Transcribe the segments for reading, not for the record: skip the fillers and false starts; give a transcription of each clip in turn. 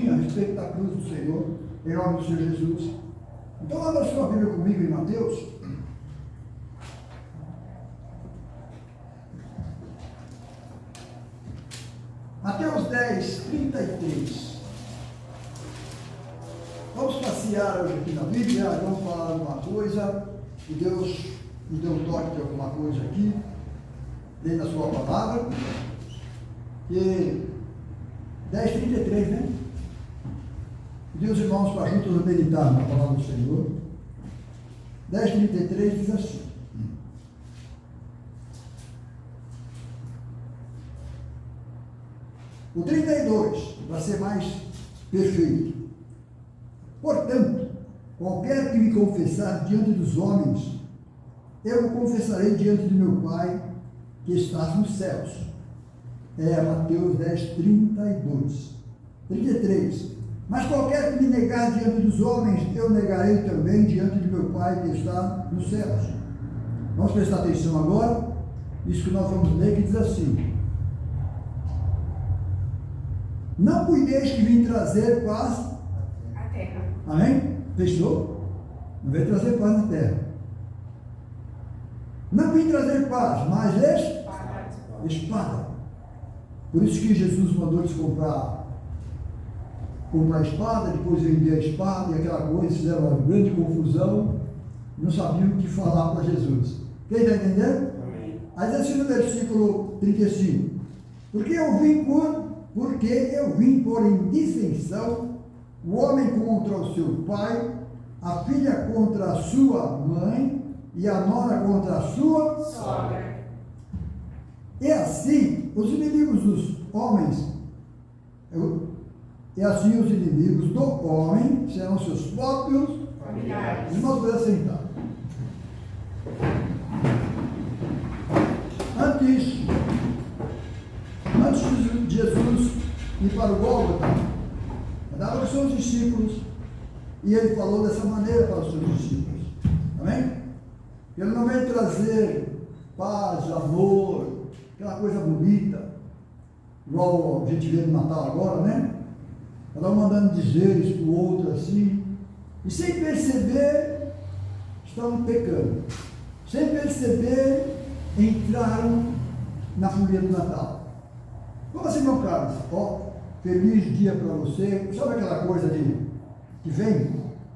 pouquinho a respeito da cruz do Senhor, em nome do Senhor Jesus. Então, abra sua Bíblia comigo em Mateus. Mateus 10, 33. Vamos passear hoje aqui na Bíblia, vamos falar alguma coisa, e Deus me deu um toque de alguma coisa aqui, dentro da sua palavra. E 10, 33, né? Deus, irmãos, para juntos meditar na palavra do Senhor. 10, 33 diz assim: o 32, para ser mais perfeito. Portanto, qualquer que me confessar diante dos homens, eu o confessarei diante de meu Pai que está nos céus. É Mateus 10, 32. 33. Mas qualquer que me negar diante dos homens, eu negarei também diante de meu Pai que está nos céus. Vamos prestar atenção agora. Isso que nós vamos ler, que diz assim: não cuideis que vim trazer paz à terra. Amém? Fechou? Não veio trazer paz na terra. Não vim trazer paz, mas espada. Por isso que Jesus mandou eles comprar a espada, depois vender a espada e aquela coisa, fizeram uma grande confusão, não sabiam o que falar para Jesus. Quem está entendendo? Amém. Aí diz assim no versículo 35: porque eu vim por em dissensão o homem contra o seu pai, a filha contra a sua mãe e a nora contra a sua sogra. E assim, os inimigos dos homens, e assim os inimigos do homem serão seus próprios familiares. Irmãos, podem sentar. Antes de Jesus ir para o Gólgota, andava com os seus discípulos, e ele falou dessa maneira para os seus discípulos. Amém? Ele não veio trazer paz, amor, aquela coisa bonita, igual a gente vê no Natal agora, né? Cada um mandando dizer isso para o outro assim, e sem perceber, estavam pecando. Sem perceber, entraram na folia do Natal. Como assim, meu Carlos? Feliz dia para você. Sabe aquela coisa que vem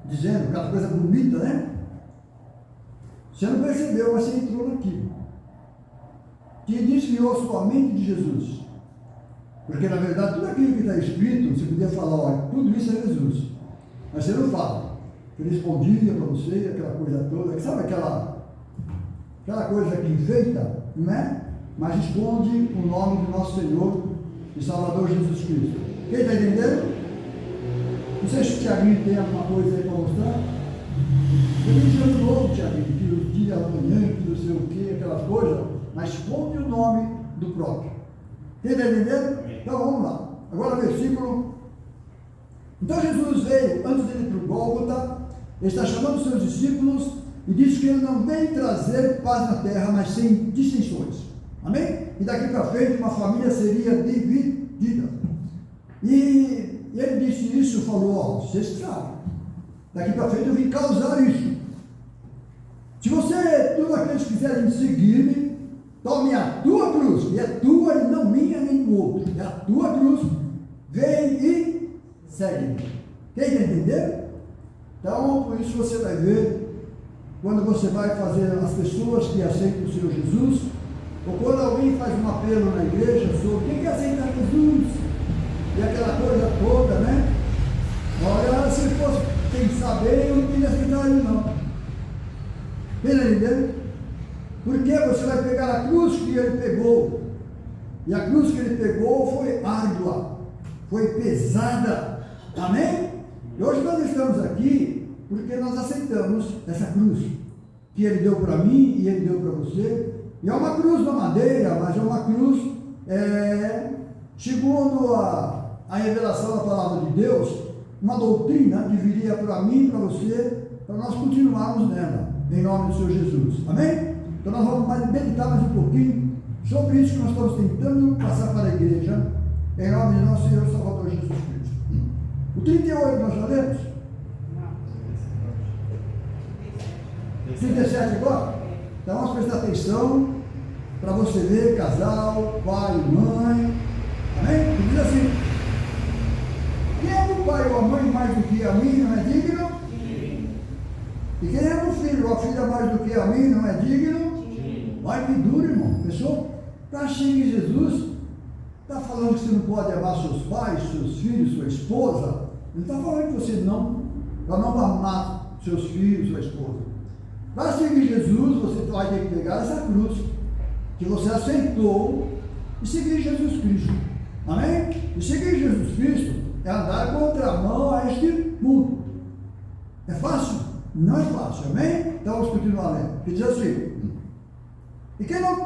dizendo, aquela coisa bonita, né? Você não percebeu, mas você entrou naquilo. Que desviou sua mente de Jesus. Porque, na verdade, tudo aquilo que está escrito, você podia falar, olha, tudo isso é Jesus. Mas você não fala. Feliz bom dia para você, aquela coisa toda. Sabe aquela coisa que enfeita, não é? Mas esconde o nome do nosso Senhor e Salvador Jesus Cristo. Quem está entendendo? Não sei se o Tiaguinho tem alguma coisa aí para mostrar. Feliz ano novo, Tiaguinho, que o dia amanhã, que não sei o que, aquelas coisas, mas esconde o nome do próprio. Quem está entendendo? Então vamos lá. Agora versículo. Então Jesus veio, antes dele ir para o Gólgota, ele está chamando os seus discípulos e diz que ele não veio trazer paz na terra, mas sem dissensões. Amém? E daqui para frente uma família seria dividida. E ele disse isso, falou, vocês sabem, daqui para frente eu vim causar isso. Se você, todos aqueles que quiserem seguir-me, tome a tua cruz, e é tua e não minha nem do outro, é a tua cruz, vem e segue-me. Quem está entendendo? Então, por isso você vai ver, quando você vai fazer as pessoas que aceitam o Senhor Jesus, ou quando alguém faz um apelo na igreja sobre quem quer aceitar Jesus, e aquela coisa toda, né? Olha, se fosse pensar bem, eu não queria aceitar ele não. Entendeu? Porque você vai pegar a cruz que ele pegou, e a cruz que ele pegou foi árdua, foi pesada. Amém? E hoje nós estamos aqui porque nós aceitamos essa cruz que ele deu para mim e ele deu para você. E é uma cruz na madeira, mas é uma cruz, segundo a revelação da palavra de Deus, uma doutrina que viria para mim e para você, para nós continuarmos nela, em nome do Senhor Jesus. Amém? Então nós vamos meditar mais um pouquinho sobre isso que nós estamos tentando passar para a igreja, em nome de nosso Senhor Salvador Jesus Cristo. 38 nós já lemos? Não. 37 agora? Então vamos prestar atenção para você ver, casal, pai, mãe. Amém? E diz assim: quem ama o pai ou a mãe mais do que a mim não é digno? E quem ama o filho ou a filha mais do que a mim não é digno? Vai que duro, irmão. Pessoal, para seguir Jesus, está falando que você não pode amar seus pais, seus filhos, sua esposa. Ele está falando que você não, para não amar seus filhos, sua esposa. Para seguir Jesus, você vai ter que pegar essa cruz que você aceitou e seguir Jesus Cristo. Amém? E seguir Jesus Cristo é andar contramão a este mundo. É fácil? Não é fácil. Amém? Então vamos continuar lendo. Que diz assim: e quem não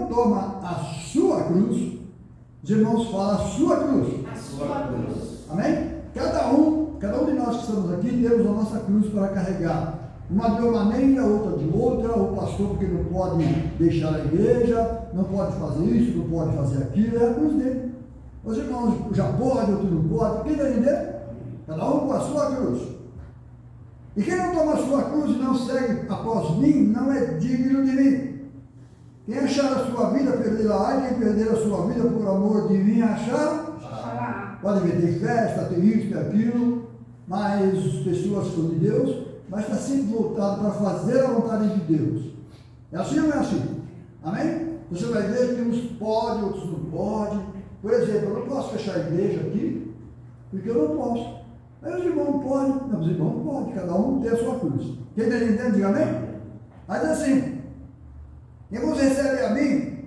toma a sua cruz, os irmãos falam a sua cruz. A sua cruz. Amém? Cada um de nós que estamos aqui temos a nossa cruz para carregar. Uma de uma maneira, outra de outra. O pastor porque não pode deixar a igreja, não pode fazer isso, não pode fazer aquilo, é a cruz dele. Os irmãos já podem, outro não pode. Quem está entendendo? Cada um com a sua cruz. E quem não toma a sua cruz e não segue após mim, não é digno de mim. Quem achar a sua vida, perderá. E quem perder a sua vida por amor de mim, achar. Pode ver, tem festa, tem isso, tem aquilo, mas as pessoas são de Deus, mas está sempre voltado para fazer a vontade de Deus. É assim ou não é assim? Amém? Você vai ver que uns podem, outros não podem. Por exemplo, eu não posso fechar a igreja aqui, porque eu não posso. Aí os irmãos podem, não, os irmãos podem, cada um tem a sua cruz. Quem está entendendo, diga amém? Mas assim, quem vos recebe a mim,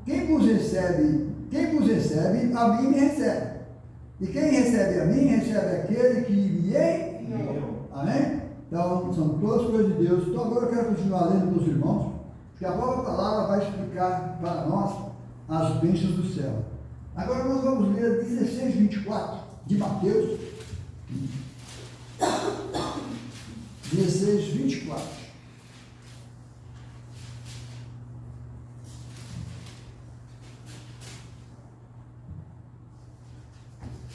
quem vos recebe, a mim me recebe. E quem recebe a mim, recebe aquele que me enviou. Amém? Então, são todas coisas de Deus. Então, agora eu quero continuar lendo com os irmãos, porque a própria palavra vai explicar para nós as bênçãos do céu. Agora nós vamos ler 16, 24 de Mateus. 16, 24.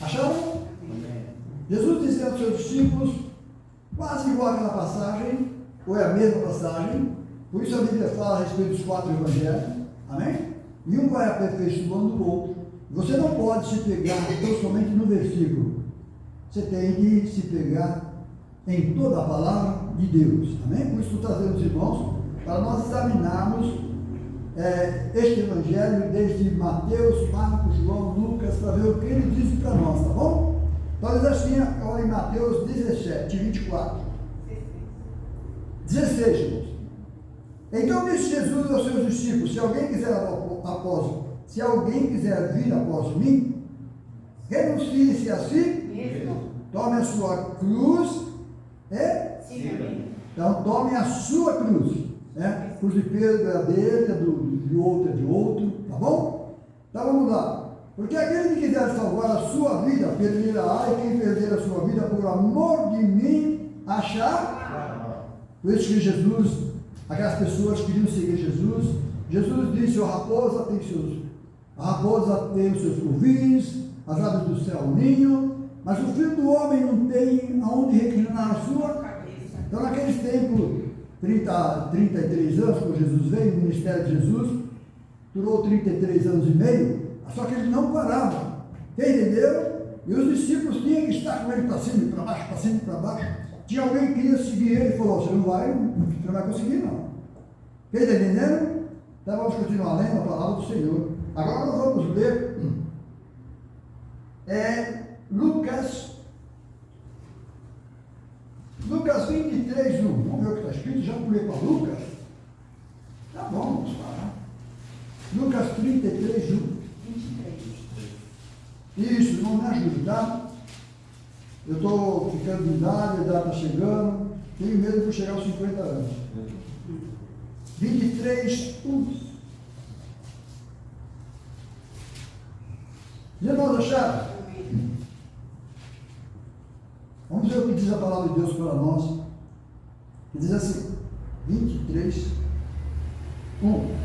Acharam? Jesus dizia aos seus discípulos, quase igual àquela passagem, ou é a mesma passagem, por isso a Bíblia fala a respeito dos 4 evangelhos, amém? E um vai aperfeiçoando o outro. Você não pode se pegar então somente no versículo, você tem que se pegar em toda a palavra de Deus, amém? Por isso estou trazendo os irmãos, para nós examinarmos este evangelho desde Mateus, Marcos, João, Lucas, para ver o que ele diz para nós, tá bom? Então diz assim, olha em Mateus 17, 24. 16, irmãos. Então disse Jesus aos seus discípulos, se alguém quiser vir após mim, renuncie-se a si, tome a sua cruz então tome a sua cruz. Cruz de Pedro é a dele, de outro é de outro, tá bom? Então vamos lá. Porque aquele que quiser salvar a sua vida, perderá, e quem perder a sua vida por amor de mim, achar. Por isso que Jesus, aquelas pessoas queriam seguir Jesus, Jesus disse, a raposa tem os seus covis, as aves do céu o ninho, mas o filho do homem não tem aonde reclinar a sua cabeça. Então naqueles tempos, 33 anos, quando Jesus veio, o ministério de Jesus durou 33 anos e meio, só que ele não parava, entendeu? E os discípulos tinham que estar com ele para cima e para baixo, para cima e para baixo. Tinha alguém que queria seguir ele e falou, você não vai conseguir não. Está entendendo? Então vamos continuar lendo a palavra do Senhor. Agora nós vamos ler Lucas 23, 1. Vamos ver o que está escrito. Já pulei para Lucas? Tá bom, vamos parar. Lucas 33, 1. 23. Isso, não me ajuda, tá? Eu estou ficando de idade, a idade está chegando. Tenho medo de chegar aos 50 anos. 23, 1. Os irmãos acharam? Vamos ver o que diz a palavra de Deus para nós. Que diz assim, 23, 1.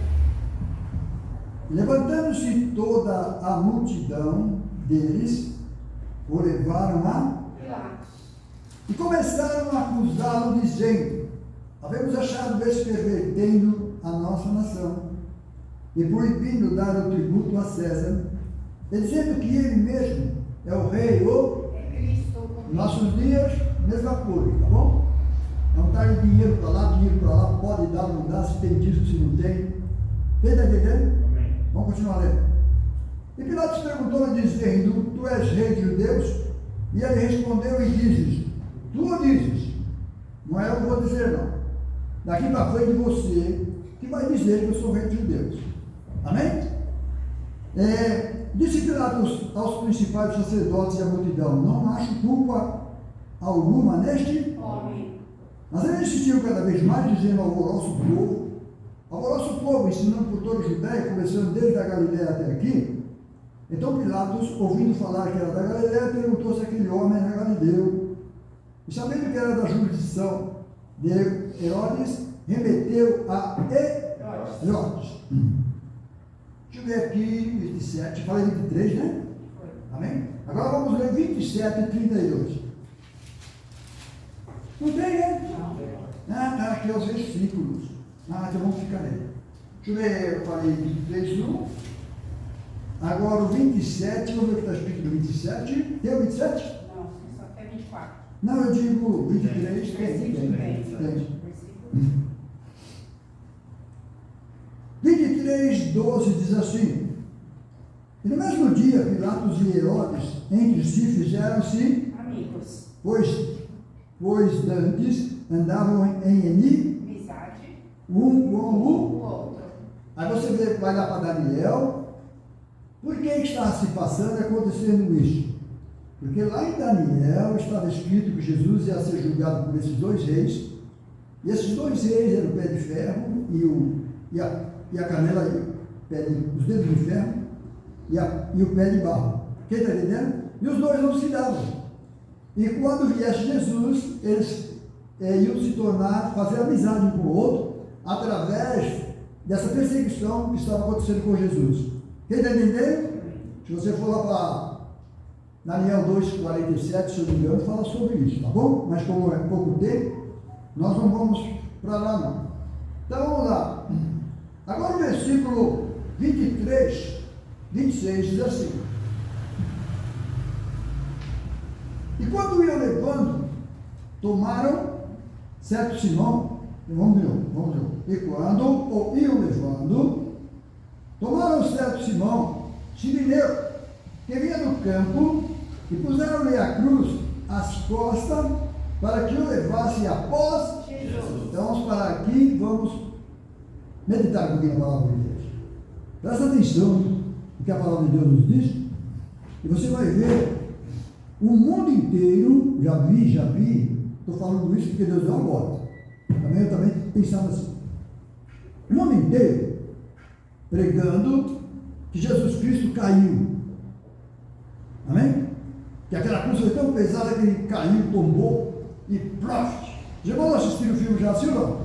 Levantando-se toda a multidão deles, o levaram a Pilatos. e começaram a acusá-lo, dizendo: havemos achado esse pervertendo a nossa nação e proibindo dar o tributo a César, e dizendo que ele mesmo é o rei ou É Cristo. em nossos dias, mesma coisa, tá bom? Não está de dinheiro para lá, dinheiro para lá, pode dar, não dá, se tem disso, se não tem. Quem está entendendo? Amém. Vamos continuar lendo. E Pilatos perguntou-lhe, dizendo: tu és rei dos judeus? E ele respondeu e dizes: tu o dizes, não é eu que vou dizer não. Daqui para frente você que vai dizer que eu sou rei dos judeus. Amém? Disse Pilatos aos principais sacerdotes e à multidão: não acho culpa alguma neste. Homem. Mas ele insistiu cada vez mais, dizendo ao vosso povo, ensinando por toda a Judéia, começando desde a Galiléia até aqui. Então Pilatos, ouvindo falar que era da Galiléia, perguntou se aquele homem era galileu. E sabendo que era da jurisdição de Herodes, remeteu a Herodes. Deixa eu ver aqui, 27, falei 23, né? Foi. Amém? Agora vamos ler 27 e 32. Não tem, né? Não. Tá aqui os versículos. Então vamos ficar nele. Deixa eu ver, eu falei 23, 1. Agora o 27, vamos ver o que está escrito no 27. Tem o 27? Não, só até 24. Não, eu digo 23. Versículo 3. Tem. Versículo 23, 12 diz assim: e no mesmo dia, Pilatos e Herodes entre si fizeram-se, amigos. pois dantes andavam em Amizade. um com o O outro. Aí você vai lá para Daniel. Por que está se passando e acontecendo isso? Porque lá em Daniel estava escrito que Jesus ia ser julgado por esses dois reis. E esses dois reis eram o pé de ferro e a canela, os dedos de ferro e o pé de barro. Quem está entendendo? E os dois não se davam. E quando viesse Jesus, eles iam se tornar, fazer amizade um com o outro, através dessa perseguição que estava acontecendo com Jesus. Quem está entendendo? Se você for lá para Daniel 2,47, se eu não me engano, fala sobre isso, tá bom? Mas como é pouco tempo, nós não vamos para lá não. Então vamos lá. Agora o versículo 23, 26 diz assim: e quando iam levando, tomaram certo Simão, vamos de novo. E quando iam levando, tomaram certo Simão, Sirineu, que vinha do campo, e puseram-lhe a cruz às costas, para que o levasse após Jesus. Então vamos parar aqui, vamos meditar um pouquinho a palavra de Deus. Presta atenção no que a palavra de Deus nos diz, e você vai ver o mundo inteiro, já vi, estou falando isso porque Deus deu uma volta. Eu também pensava assim. O mundo inteiro pregando que Jesus Cristo caiu. Amém? Que aquela cruz foi tão pesada que ele caiu, tombou e plof. Já vão assistir o filme já assim ou não?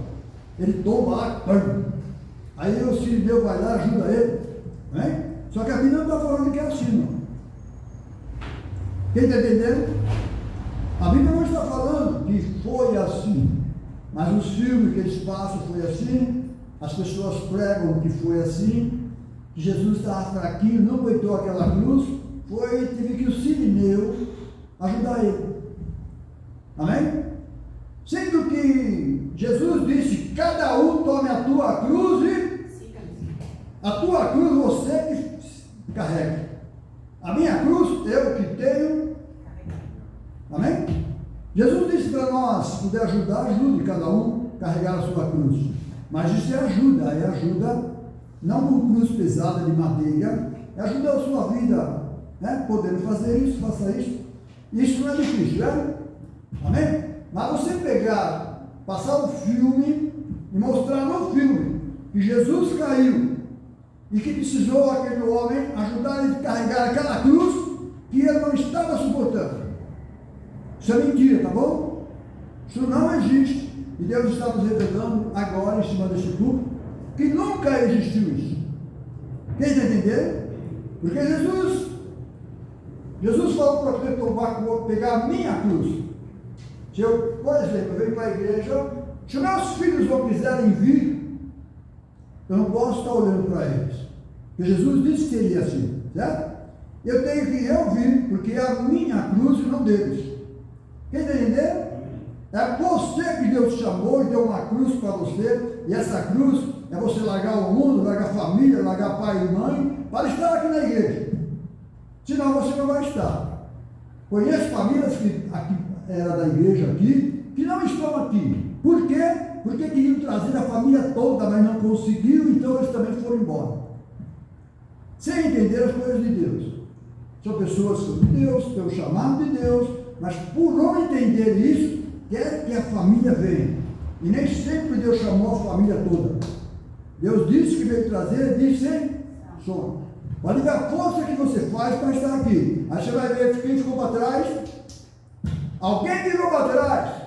Ele tomba lá, pam. Aí o Sirineu vai lá, ajuda ele. Amém? Só que a Bíblia não está falando que é assim, não. Quem está entendendo? A Bíblia não está falando que foi assim. Mas os filmes que eles passam foi assim. As pessoas pregam que foi assim. Que Jesus estava fraquinho, não aguentou aquela cruz. Teve que o Sirineu ajudar ele. Amém? Sendo que Jesus disse: cada um tome a tua cruz e Siga-me. a tua cruz você que carrega. A minha cruz eu que tenho. Amém? Jesus disse para nós: se puder ajudar, ajude cada um a carregar a sua cruz. Mas isso é ajuda não com cruz pesada de madeira, é ajudar a sua vida, né? Podendo fazer isso, faça isso. Isso não é difícil, né? Amém? Mas você pegar, passar o filme e mostrar no filme que Jesus caiu e que precisou aquele homem ajudar ele a carregar aquela cruz que ele não estava suportando. Isso é mentira, tá bom? Isso não existe. E Deus está nos revelando agora, em cima desse culto, que nunca existiu isso. Quem está entendendo? Porque Jesus falou para eu tomar, pegar a minha cruz. Se eu, por exemplo, eu venho para a igreja, se meus filhos não quiserem vir, eu não posso estar olhando para eles. Porque Jesus disse que seria assim, certo? Eu tenho que eu vir, porque é a minha cruz e não deles. Quem está entendendo? É você que Deus chamou e deu uma cruz para você, e essa cruz é você largar o mundo, largar a família, largar pai e mãe, para estar aqui na igreja. Senão você não vai estar. Conheço famílias que aqui, era da igreja aqui, que não estão aqui. Por quê? Porque queriam trazer a família toda, mas não conseguiram, então eles também foram embora. Sem entender as coisas de Deus. São pessoas que são de Deus, têm o chamado de Deus, mas por não entender isso, quer que a família venha. E nem sempre Deus chamou a família toda. Deus disse que veio trazer, disse sem som. Pode ver a força que você faz para estar aqui. Aí você vai ver quem ficou para trás. Alguém virou para trás.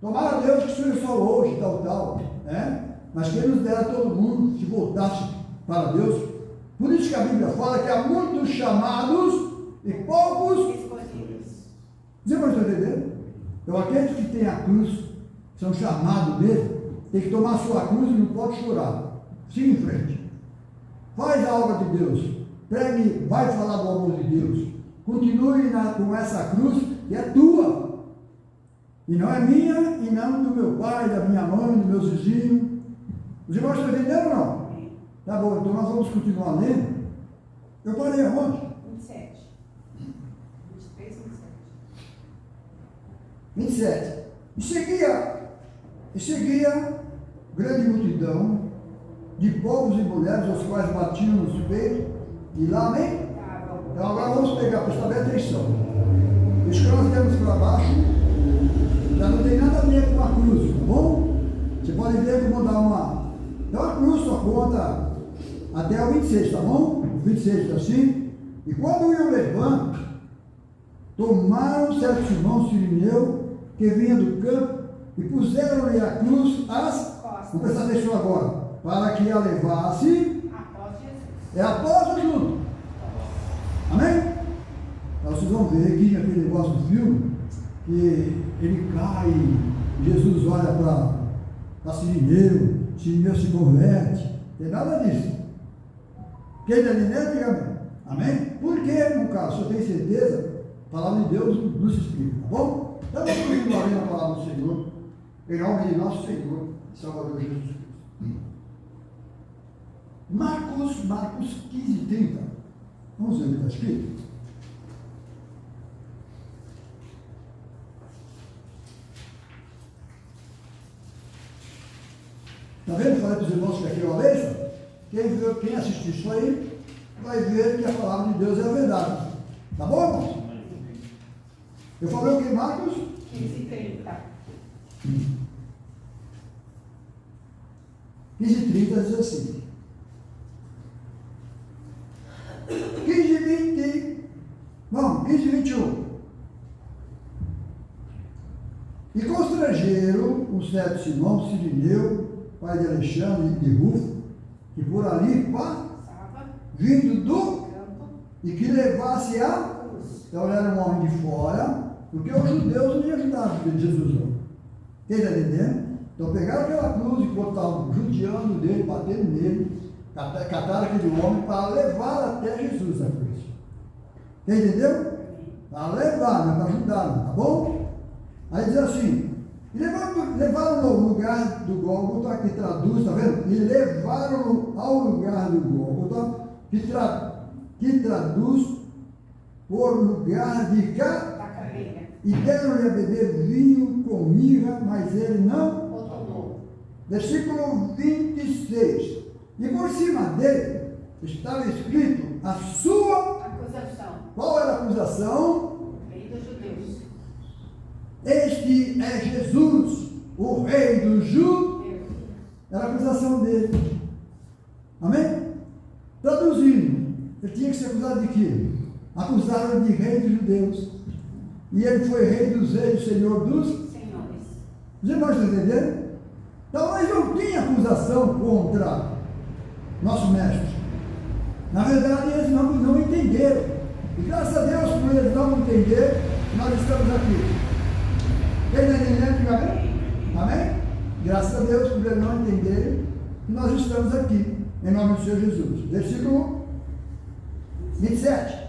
Tomara a Deus que seja só hoje, tal, né? Mas quem nos dera todo mundo se voltasse para Deus. Por isso que a Bíblia fala que há muitos chamados e poucos Escolhidos. Você não está entendendo? Então aqueles que têm a cruz, são chamados mesmo, tem que tomar a sua cruz e não pode chorar. Siga em frente. Faz a obra de Deus. Pregue, vai falar do amor de Deus. Continue com essa cruz que é tua. E não é minha, e não do meu pai, da minha mãe, dos meus vizinhos. Os irmãos estão entendendo ou não? Tá bom, então nós vamos continuar lendo. Eu parei aonde? 27. 23, 27. 27. E seguia grande multidão de povos e mulheres, os quais batiam nos peitos e lá, amém? Tá bom. Então agora vamos pegar, prestar bem atenção. Isso que nós temos para baixo já não tem nada a ver com a cruz, tá bom? Você pode ver que eu vou dar uma. Então a cruz só conta até o 26, tá bom? O 26 está assim. E quando iam levando, tomaram certo Simão Cirineu, que vinha do campo, e puseram-lhe a cruz às costas. Vamos prestar atenção agora. Para que a levasse Após Jesus. é após Jesus. Amém? Então vocês vão ver aqui naquele negócio do filme, que ele cai, Jesus olha para Cirineu se converte. Tem nada disso. Quem está entendendo, diga amém. Amém? Por que, no caso, se eu tenho certeza, a palavra de Deus nos explica, tá bom? Então vamos continuar lendo a palavra do Senhor, em nome de nosso Senhor e Salvador Jesus Cristo. Marcos 15, 30. Vamos ver o que está escrito. Está vendo? Falei para os irmãos que aqui é uma bênção. Quem assistir isso aí, vai ver que a palavra de Deus é a verdade. Tá bom, irmãos? Eu falei o que, Marcos? 15 e 30. 15 e 30 diz assim. 15 e 20. Vamos, 15 e 21. E constrangeram o certo Simão Cirineu, pai de Alexandre e de Rufo, que por ali Passava. vindo do Campo. e que levasse a. Cruz. Então ele era um homem de fora, porque os judeus não iam ajudar Jesus não. Quem está entendendo? Então pegaram aquela cruz e botaram judiando dele, batendo nele, cataram aquele homem para levar até Jesus a cruz. Quem entendeu? Para levar, não é para ajudar, tá bom? Aí diz assim, e levaram no lugar do Gólgota, que traduz, está vendo? E levaram-no ao lugar do Gólgota, que traduz por lugar de cá, Da caveira. e deram-lhe a beber vinho com mirra, mas ele não. Botou. Versículo 26. E por cima dele estava escrito a sua. Acusação. Qual era a acusação? Rei dos judeus. Este é Jesus, o rei dos judeus. Deus. Era a acusação dele. Amém? Traduzindo, ele tinha que ser acusado de quê? Acusaram de rei dos judeus. E ele foi rei dos reis, senhor dos. Senhores. Os irmãos estão entendendo? Então, mas não tinha acusação contra nosso mestre. Na verdade, eles não entenderam. E graças a Deus, por eles não entender, nós estamos aqui. Quem está entendendo, diga amém? Amém? Graças a Deus, por eles não entenderem, nós estamos aqui, em nome do Senhor Jesus. Versículo 27.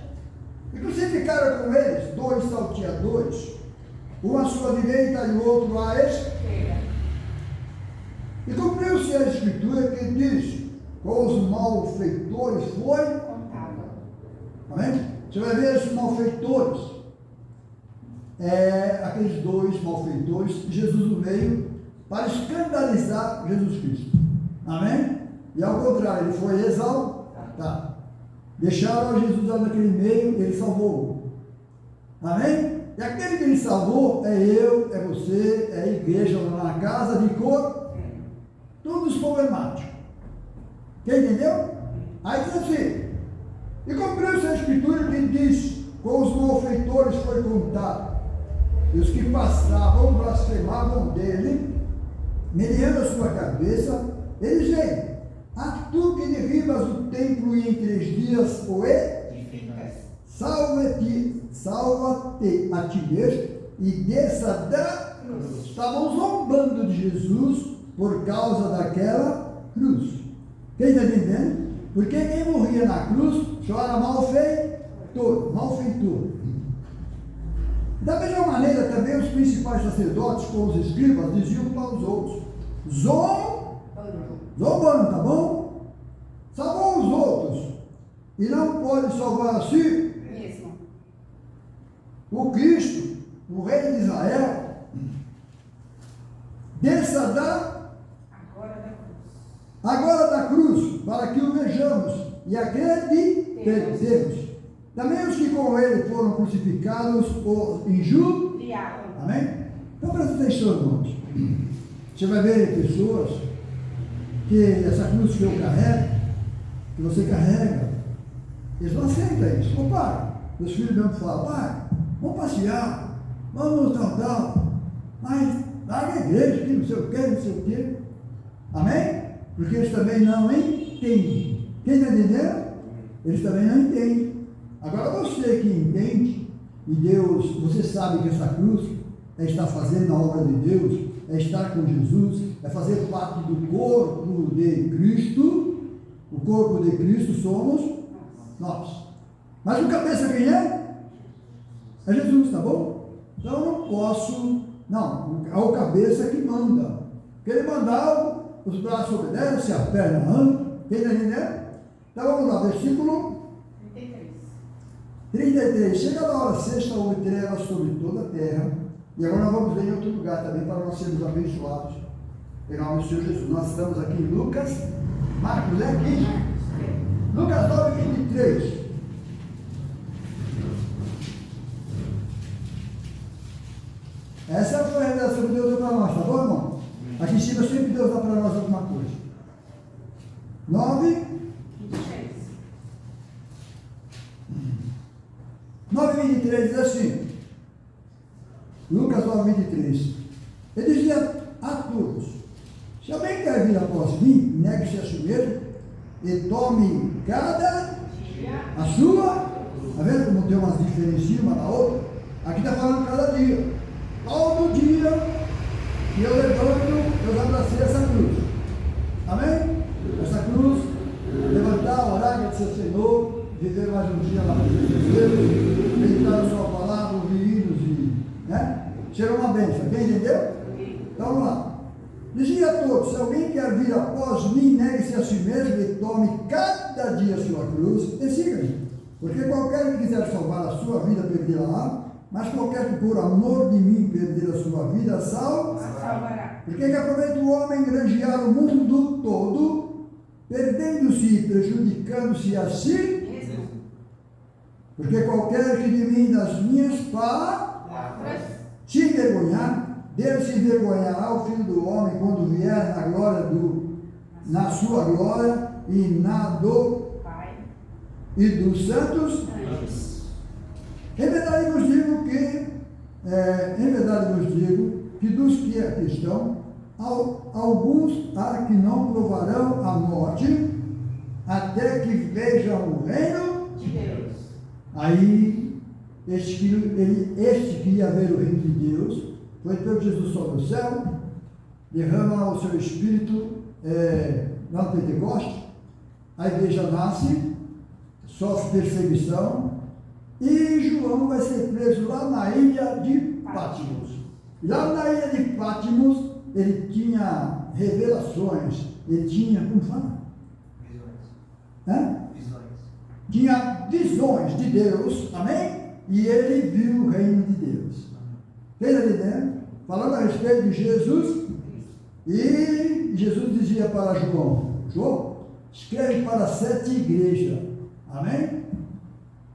E crucificaram com eles 2 salteadores, um à sua direita e o outro à esquerda. E cumpriu-se a escritura que diz: com os malfeitores foi Contado. Amém? Você vai ver esses malfeitores, aqueles 2 malfeitores, Jesus no meio, para escandalizar Jesus Cristo. Amém? E ao contrário, ele foi exaltado. Deixaram Jesus naquele meio, ele salvou. Amém? E aquele que ele salvou é eu, é você, é a igreja lá na casa de cor, todos problemáticos. Quem entendeu? Aí diz assim: e cumpriu-se a escritura que diz: com os malfeitores foi contado, e os que passavam blasfemavam dele, meneando a sua cabeça, eles vêm: a tu que derribas o templo e em 3 dias o Edificas. salva-te a ti mesmo e desça da cruz. Estavam zombando de Jesus por causa daquela cruz. Quem está entendendo? Porque quem morria na cruz só era malfeitor. Da mesma maneira, também os principais sacerdotes com os escribas diziam para os outros: zombando, tá bom? Salvou os outros e não pode salvar a si Mesmo. o Cristo, o Rei de Israel. Desça agora da cruz, para que o vejamos e acreditemos. Também os que com ele foram crucificados o injuriaram. Amém? Então presta atenção, irmãos. Você vai ver pessoas que essa cruz que eu carrego, que você carrega, eles não aceitam isso. Ô pai, meus filhos mesmo falam: pai, vamos passear, vamos tal, mas larga a igreja, que não sei o que. Amém? Porque eles também não entendem. Quem está entendendo? Eles também não entendem. Agora você que entende, e Deus, você sabe que essa cruz é estar fazendo a obra de Deus, é estar com Jesus, é fazer parte do corpo de Cristo. O corpo de Cristo somos nós. Mas o cabeça quem é? É Jesus, tá bom? Então eu não posso, é o cabeça que manda. Que ele mandar, os braços obedecem, a perna anda. Quem está entendendo? Então vamos lá, versículo 33. Chega na hora sexta, houve trevas sobre toda a terra. E agora nós vamos ver em outro lugar também, para nós sermos abençoados. Em nome do Senhor Jesus. Nós estamos aqui em Marcos, é aqui. Lucas 9, 23. Essa foi a revelação que Deus deu para nós, tá bom, irmão? Aqui em cima sempre Deus dá para nós alguma coisa. 9:23 diz assim, Lucas 9:23. Ele dizia a todos: se alguém quer vir após mim, negue-se a si mesmo e tome cada a sua. Está vendo como tem umas diferenças uma da outra? Aqui está falando cada dia. Todo dia que eu levanto, eu abracei essa cruz. Amém? Essa cruz, levantar, orar, agradecer ao Senhor, viver mais um dia lá para Deus, meditar a sua palavra, ouvir hinos e, ser uma bênção. Quem entendeu? Então vamos lá. Dizia a todos: se alguém quer vir após mim, negue-se a si mesmo e tome cada dia a sua cruz e siga-me. Porque qualquer que quiser salvar a sua vida, perderá. Mas qualquer que por amor de mim perder a sua vida, salvará. Porque que aproveita o homem granjear o mundo todo, perdendo-se e prejudicando-se a si mesmo? Porque qualquer que de mim das minhas palavras se envergonhar, dele se envergonhará o Filho do Homem quando vier na sua glória e na do Pai e dos santos anjos. Em verdade vos digo que dos que aqui estão, alguns há que não provarão a morte até que vejam o reino. De Deus. Aí, este que ia ver o reino de Deus, foi então Jesus sobe o céu, derrama o seu Espírito lá no Pentecoste, a igreja nasce, sofre perseguição, e João vai ser preso lá na ilha de Patmos. E lá na ilha de Patmos, ele tinha revelações, ele tinha, como fala? Visões. Tinha visões de Deus, amém? E ele viu o reino de Deus. Quem está entendendo? Falando a respeito de Jesus, e Jesus dizia para João, escreve para 7 igrejas, amém?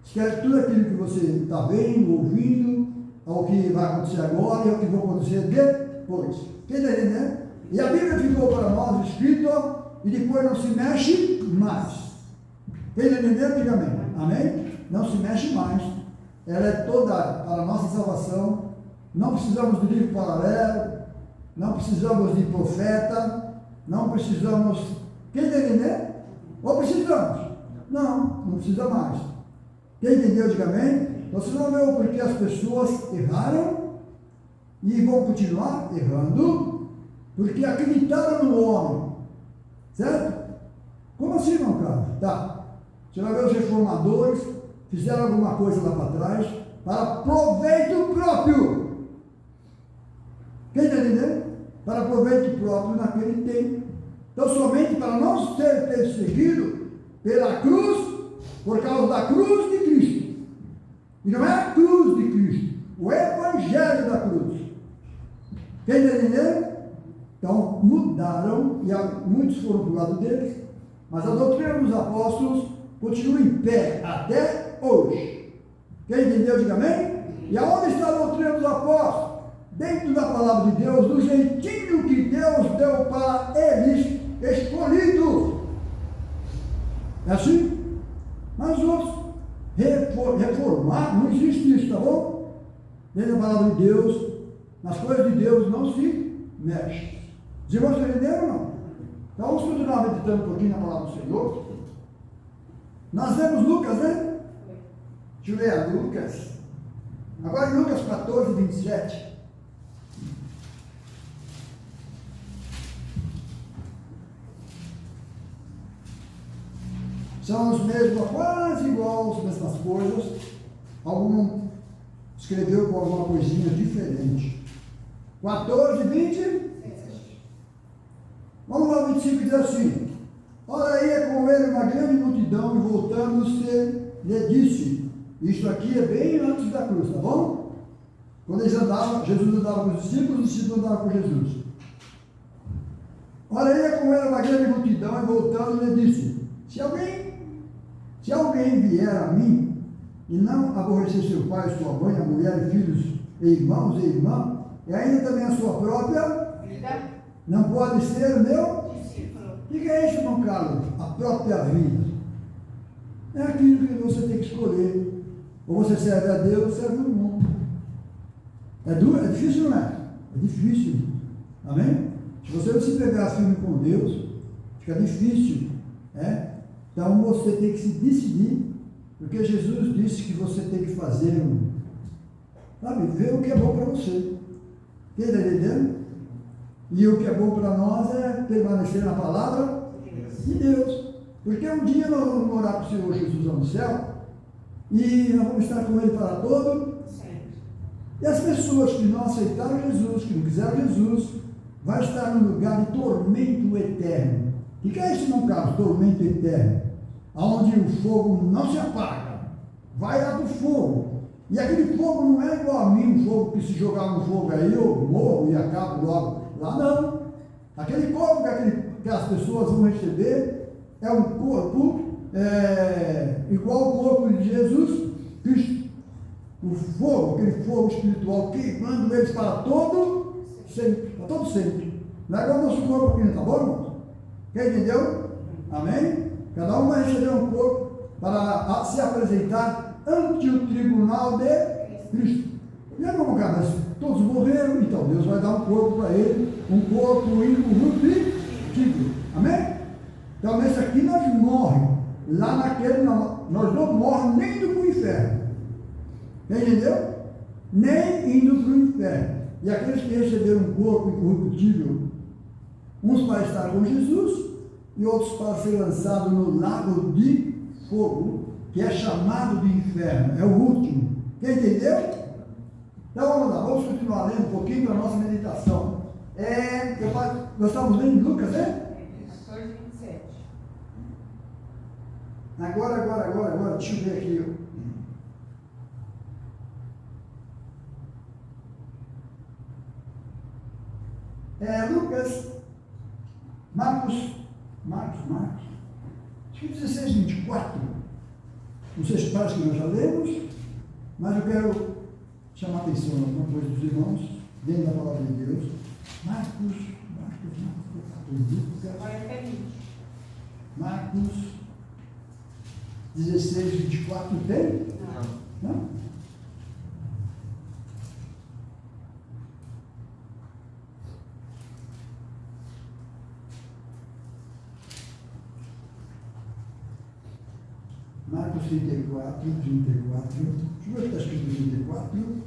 Escreve tudo aquilo que você está vendo, ouvindo, ao que vai acontecer agora e ao que vai acontecer depois. Quem está entendendo? E a Bíblia ficou para nós escrito e depois não se mexe mais. Quem está entendendo? Diga amém. Amém? Não se mexe mais. Ela é toda para a nossa salvação. Não precisamos de livro paralelo, não precisamos de profeta, não precisamos. Quem está entendendo? Ou precisamos? Não precisa mais. Quem entendeu, diga amém. Você não viu porque as pessoas erraram e vão continuar errando, porque acreditaram no homem. Certo? Como assim, irmão Carlos? Tá. Você vai ver os reformadores fizeram alguma coisa lá para trás para proveito próprio. Quem está entendendo? Para proveito próprio naquele tempo. Então, somente para não ser perseguido pela cruz, por causa da cruz de Cristo. E não é a cruz de Cristo, o evangelho da cruz. Quem está entendendo? Então, mudaram, e muitos foram para o lado deles, mas a doutrina dos apóstolos continua em pé até hoje. Quem entendeu, diga amém? E aonde está a doutrina dos apóstolos? Dentro da palavra de Deus, do jeitinho que Deus deu para eles, escolhidos. É assim? Mas os outros reformados, não existe isso, tá bom? Dentro da palavra de Deus, nas coisas de Deus não se mexe. Os irmãos entenderam ou não? Então vamos continuar meditando um pouquinho na palavra do Senhor. Nós vemos Lucas, né? Deixa eu ver, Lucas. Agora em Lucas 14, 27. São os mesmos, quase igual, as mesmas coisas. Algum escreveu com alguma coisinha diferente. 14, 20. Vamos lá, 25 diz assim: ora, ia com ele uma grande multidão, e voltando-se, lhe disse. Isso aqui é bem antes da cruz, tá bom? Quando eles andavam, Jesus andava com os discípulos andavam com Jesus. Ora, ia com ele uma grande multidão, e voltando, lhe disse: se alguém vier a mim, e não aborrecer seu pai, sua mãe, a mulher, filhos, e irmãos e irmãs, e ainda também a sua própria Vida. não pode ser o meu. Discípulo. O que é isso, irmão Carlos? A própria vida. É aquilo que você tem que escolher. Ou você serve a Deus, ou serve o mundo. É duro? É difícil, não é? É difícil. Amém? Se você não se pegar firme com Deus, fica difícil. Então você tem que se decidir. Porque Jesus disse que você tem que fazer ver o que é bom para você. Quem está entendendo? E o que é bom para nós é permanecer na palavra de Deus. Porque um dia nós vamos morar com o Senhor Jesus lá no céu, e nós vamos estar com Ele para todo. Sempre. E as pessoas que não aceitaram Jesus, que não quiseram Jesus, vai estar num lugar de tormento eterno. O que é isso, irmão Carlos? Tormento eterno. Onde o fogo não se apaga. Vai lá do fogo. E aquele fogo não é igual a mim, um fogo que se jogar no fogo aí eu morro e acabo logo. Lá não. Aquele corpo que as pessoas vão receber é um corpo igual ao corpo de Jesus Cristo. O fogo, aquele fogo espiritual queimando eles para todo sempre. Para todo sempre. Não é igual ao nosso corpo aqui, tá bom, irmãos? Quem entendeu? Amém? Cada um vai receber um corpo para se apresentar ante o tribunal de Cristo. E aí, vamos cá, mas todos morreram, então Deus vai dar um corpo para ele, um corpo incorruptível. Amém? Então, nesse aqui nós morremos. Lá naquele, nós não morremos nem indo para o inferno. Entendeu? Nem indo para o inferno. E aqueles que receberam um corpo incorruptível, uns para estar com Jesus e outros para ser lançados no lago de fogo, que é chamado de inferno. É o último. Quem entendeu? Então vamos lá, vamos continuar lendo um pouquinho para a nossa meditação. Nós estamos lendo em Lucas, né? 14, 27. Agora, deixa eu ver aqui. Lucas, Marcos, acho que 16, 24. Não sei se parece que nós já lemos, mas eu quero chamar a atenção a alguma coisa dos irmãos, dentro da palavra de Deus. Marcos, Lucas, Vai até 20. Marcos 16, 24, tem? Não? Marcos 34. Deixa eu ver o que está escrito no 34.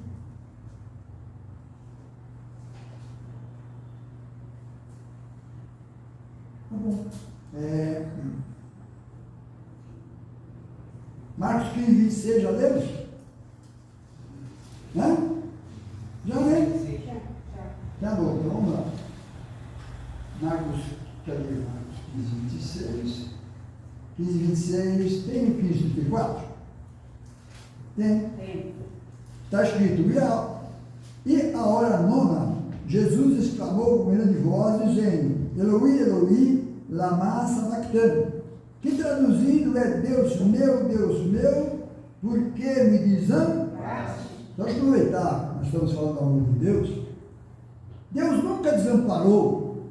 Tá bom. Marcos 15, 26, já lemos? Hã? Já lemos? Já. Tá bom, então vamos lá. Marcos, cadê Marcos 15, 26? 15, 26, tem o 15, 34? Tem. Tem. Está escrito, e a hora nona, Jesus exclamou com grande voz, dizendo, Eloi, Eloi, lama sabachthani, que traduzindo é Deus meu, por que me desamparaste? Vamos aproveitar, nós estamos falando da obra de Deus. Deus nunca desamparou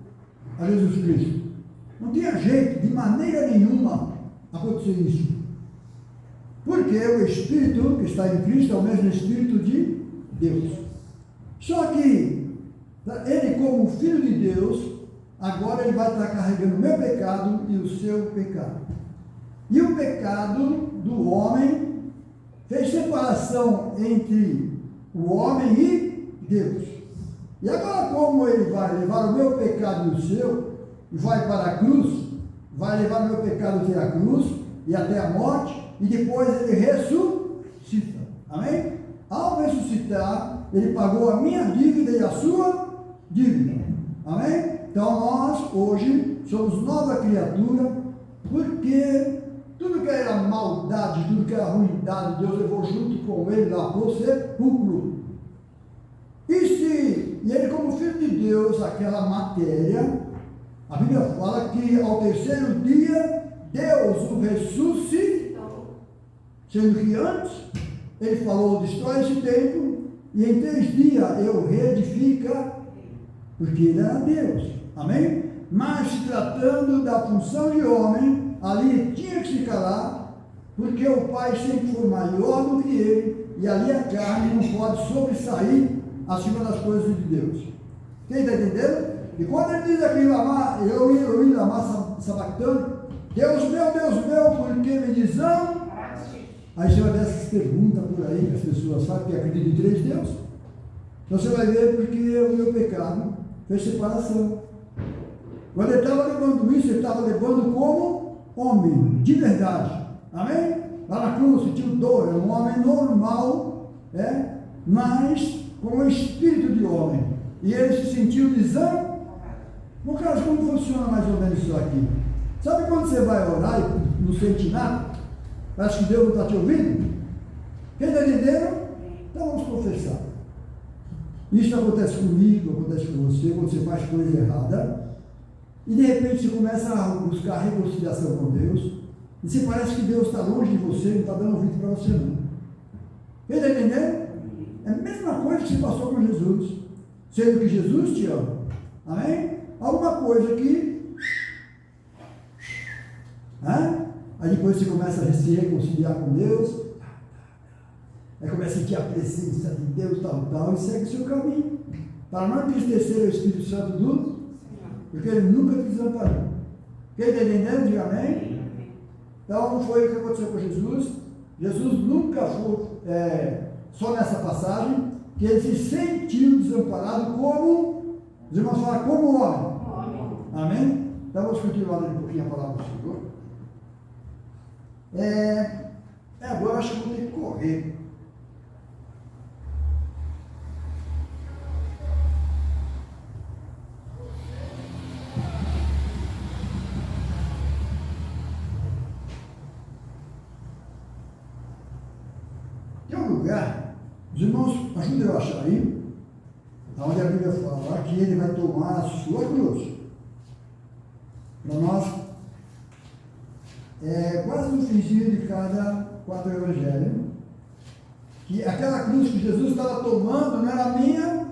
a Jesus Cristo. Não tinha jeito, de maneira nenhuma, acontecer isso. Porque o Espírito que está em Cristo é o mesmo Espírito de Deus. Só que, ele como Filho de Deus, agora ele vai estar carregando o meu pecado e o seu pecado. E o pecado do homem fez separação entre o homem e Deus. E agora como ele vai levar o meu pecado e o seu, e vai para a cruz, vai levar o meu pecado até a cruz e até a morte, e depois ele ressuscita. Amém? Ao ressuscitar, ele pagou a minha dívida e a sua dívida. Amém? Então nós, hoje, somos nova criatura, porque tudo que era maldade, tudo que era ruindade, Deus levou junto com ele lá para o sepulcro. E ele como Filho de Deus, aquela matéria, a Bíblia fala que ao terceiro dia, Deus o ressuscitou. Sendo que antes, ele falou, destrói esse templo, e em 3 dias eu reedifico, porque ele era Deus. Amém? Mas se tratando da função de homem, ali tinha que se calar, porque o Pai sempre foi maior do que ele, e ali a carne não pode sobressair acima das coisas de Deus. Quem está entendendo? E quando ele diz aqui, Eloi, lama sabachthani, Deus meu, por que me desamparaste? Aí você vai ver essas perguntas por aí que as pessoas fazem, que acreditam em 3 deuses. Então você vai ver porque o meu pecado fez separação. Quando ele estava levando isso, ele estava levando como homem, de verdade. Amém? Lá na cruz sentiu dor, era um homem normal, mas com o espírito de homem. E ele se sentiu desamparado. No caso, como funciona mais ou menos isso aqui? Sabe quando você vai orar e não sente nada? Acha que Deus não está te ouvindo? Quem está entendendo? Então vamos confessar. Isso acontece comigo, acontece com você, quando você faz coisa errada, e de repente você começa a buscar reconciliação com Deus, e você parece que Deus está longe de você, não está dando ouvido para você não. Quem está entendendo? É a mesma coisa que se passou com Jesus, sendo que Jesus te ama. Amém? Alguma coisa que... Aí depois você começa a se reconciliar com Deus, aí começa a sentir a presença de Deus, tal, e segue o seu caminho, para não entristecer o Espírito Santo do, porque ele nunca te desamparou. Quem está entendendo? Diga amém. Então foi o que aconteceu com Jesus. Jesus nunca foi, só nessa passagem, que ele se sentiu desamparado como, os irmãos falam, como homem. Amém? Então vamos continuar lendo um pouquinho a palavra do Senhor. Agora eu acho que vou ter que correr. Tem um lugar, os irmãos, ajudem eu a achar aí, onde a Bíblia fala que ele vai tomar a sua cruz. Para nós, quase no finzinho de cada 4 evangelhos, que aquela cruz que Jesus estava tomando não era minha,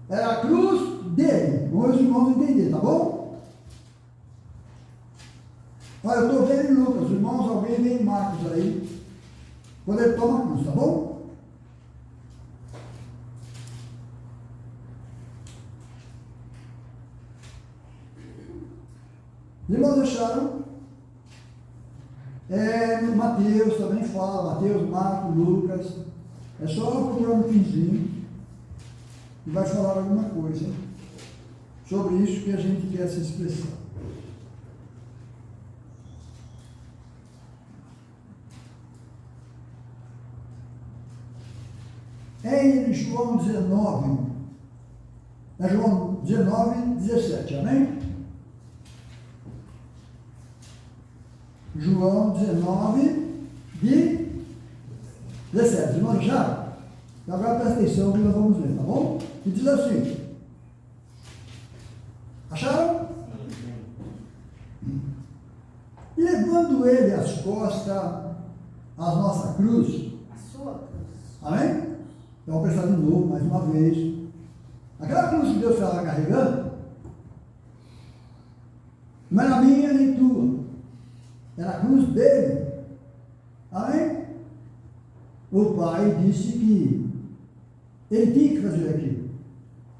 era a cruz dele. Vamos os irmãos entender, tá bom? Olha, eu estou vendo em Lucas, os irmãos, alguém vê em Marcos aí, quando ele toma a cruz, tá bom? Os irmãos acharam? Mateus também fala, Mateus, Marcos, Lucas. É só procurar no finzinho e vai falar alguma coisa sobre isso que a gente quer se expressar. Em João 19, João 19, 17, amém? João 19, de 17. Irmãos, já? Agora presta atenção que nós vamos ler, tá bom? E diz assim: acharam? E levando ele as costas à nossa cruz. A sua cruz. Amém? Então vamos pensar de novo, mais uma vez. Aquela cruz que Deus estava carregando não era minha nem tua. Era a cruz dele. Amém? O pai disse que ele tinha que fazer aquilo.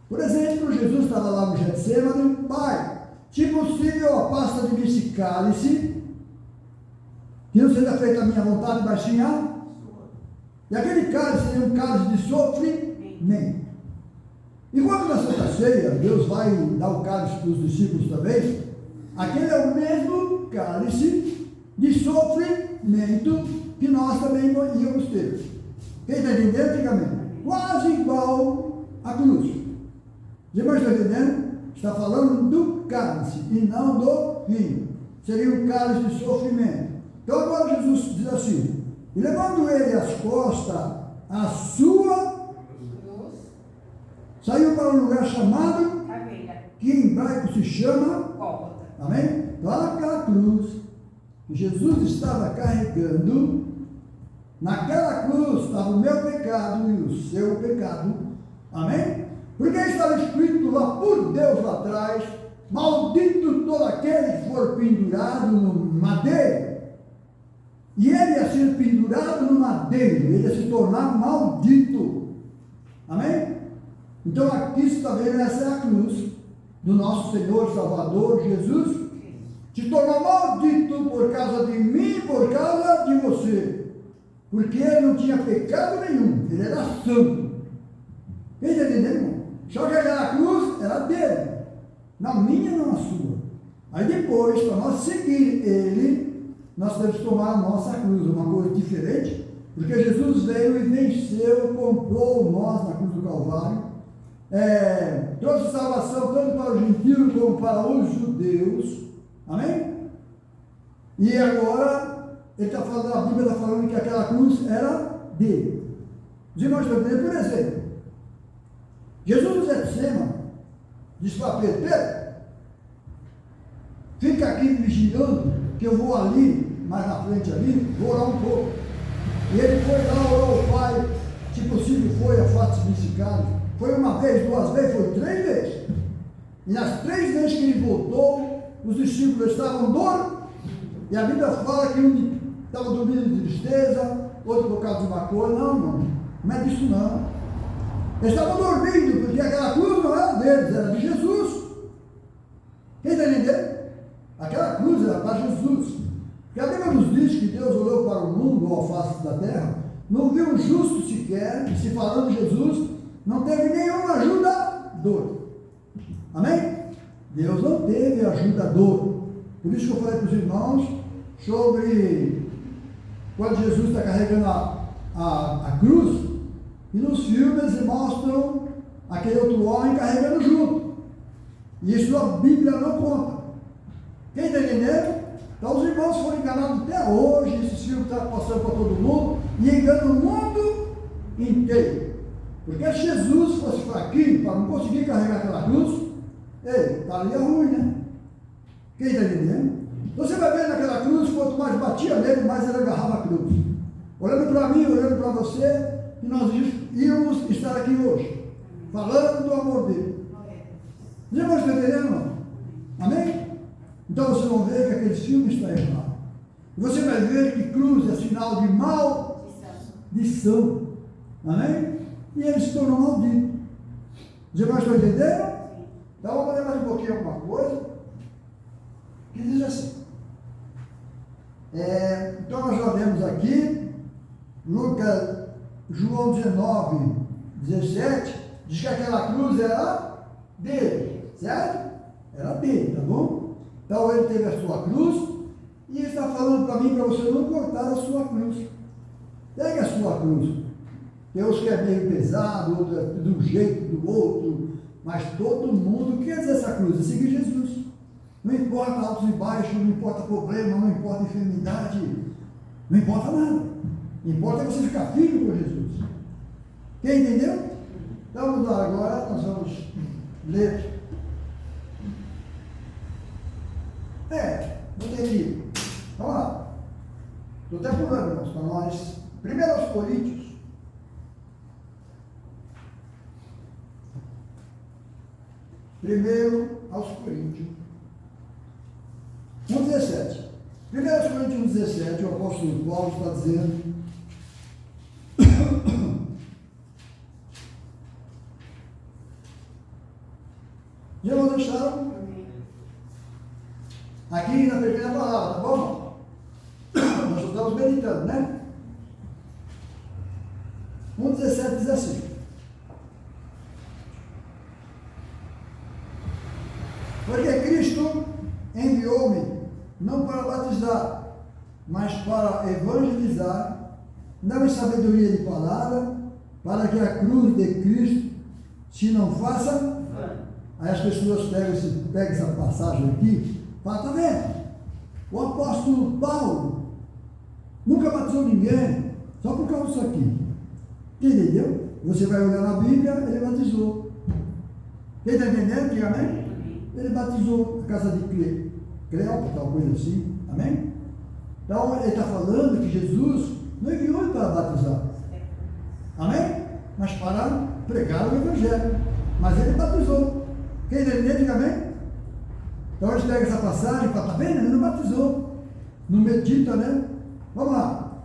Por exemplo, Jesus estava lá no Getsemane, pai, se possível, afasta de mim esse cálice, que não seja feita a minha vontade, mas sim a. E aquele cálice seria um cálice de sofrimento. E quando na Santa Ceia, Deus vai dar o cálice para os discípulos também, aquele é o mesmo cálice de sofrimento que nós também íamos ter. Quem está entendendo? Diga amém. Quase igual à cruz. Os irmãos estão entendendo? Está falando do cálice e não do vinho. Seria um cálice de sofrimento. Então agora Jesus diz assim: e levando ele as costas, a sua Cruz. saiu para um lugar chamado, Caveira. que em hebraico se chama, Gólgota. amém? Então aquela cruz que Jesus estava carregando, naquela cruz estava o meu pecado e o seu pecado, amém? Porque estava escrito lá por Deus lá atrás: maldito todo aquele que for pendurado no madeiro. E ele ia ser pendurado no madeiro, ele ia se tornar maldito, amém? Então aqui está vendo, essa é a cruz do nosso Senhor Salvador Jesus, se tornou maldito por causa de mim, por causa de você, porque ele não tinha pecado nenhum, ele era santo. Quem está entendendo, irmão? Só que aquela cruz era dele, não minha, não a sua. Aí depois, para nós seguir ele, nós temos que tomar a nossa cruz, uma coisa diferente, porque Jesus veio e venceu, comprou nós na cruz do Calvário, trouxe salvação tanto para os gentios como para os judeus, amém? E agora, ele está falando, a Bíblia está falando que aquela cruz era dele. Os irmãos estão entendendo? Por exemplo, Jesus no Getsemane disse para Pedro: Pedro, fica aqui vigiando, que eu vou ali, mais na frente ali, vou orar um pouco. E ele foi lá, orou ao Pai, se possível foi, afaste-se desse cálice. Foi uma vez, 2 vezes, foi 3 vezes. E nas 3 vezes que ele voltou, os discípulos estavam dormindo. E a Bíblia fala que um estava dormindo de tristeza, outro por causa de uma coisa. Não, irmão, não é disso não. Eles estavam dormindo, porque aquela cruz não era deles, era de Jesus. Quem está entendendo? Aquela cruz era Jesus. Porque a Bíblia nos diz que Deus olhou para o mundo ao face da terra, não viu um justo sequer, e se falando de Jesus, não teve nenhum ajudador. Amém? Deus não teve ajudador. Por isso que eu falei para os irmãos sobre quando Jesus está carregando a cruz, e nos filmes eles mostram aquele outro homem carregando junto. E isso a Bíblia não conta. Quem está entendendo? Então os irmãos foram enganados até hoje, esse filme está passando para todo mundo, e engana o mundo inteiro. Porque se Jesus fosse fraquinho, para não conseguir carregar aquela cruz, estaria ruim, né? Quem está entendendo? Você vai ver naquela cruz, quanto mais batia nele, mais ele agarrava a cruz. Olhando para mim, olhando para você, que nós íamos estar aqui hoje, falando do amor dele. Os irmãos estão entendendo? Amém? Então você não vê que aquele filme está errado. E você vai ver que cruz é sinal de maldição. Amém? E ele se tornou maldito. Os irmãos estão entendendo? Então vamos ler mais um pouquinho alguma coisa. Que diz assim. Então nós já lemos aqui, João 19, 17, diz que aquela cruz era dele, certo? Era dele, tá bom? Então ele teve a sua cruz, e ele está falando para mim, para você não cortar a sua cruz. Pegue a sua cruz. Tem uns que é meio pesado, outro é de um jeito, do outro, mas todo mundo quer dizer essa cruz, é seguir Jesus. Não importa altos e baixos, não importa problema, não importa enfermidade, não importa nada. Importa você ficar firme com Jesus. Quem entendeu? Então vamos lá, agora nós vamos ler. Não tem livro. Vamos lá. Estou até pulando, irmãos, para nós. 1 Coríntios. Primeiro aos Coríntios. 1,17. 1 Coríntios 17, o apóstolo Paulo está dizendo. Já vou deixar aqui na primeira palavra, tá bom? Nós estamos meditando, né? 1,17 diz assim. Porque Cristo enviou-me não para batizar, mas para evangelizar, não em sabedoria de palavra, para que a cruz de Cristo se não faça. Aí as pessoas pegam essa passagem aqui, falam, está vendo? O apóstolo Paulo nunca batizou ninguém, só por causa disso aqui. Entendeu? Você vai olhar na Bíblia, ele batizou. Quem está entendendo? Diga amém? Ele batizou a casa de Cleópatra, tal coisa assim. Amém? Então ele está falando que Jesus não enviou ele para batizar. Amém? Mas para pregar o Evangelho. Mas ele batizou. Quem entendeu, diga amém? Então eles pegam essa passagem e falam, está vendo? Ele não batizou. Não medita, né? Vamos lá.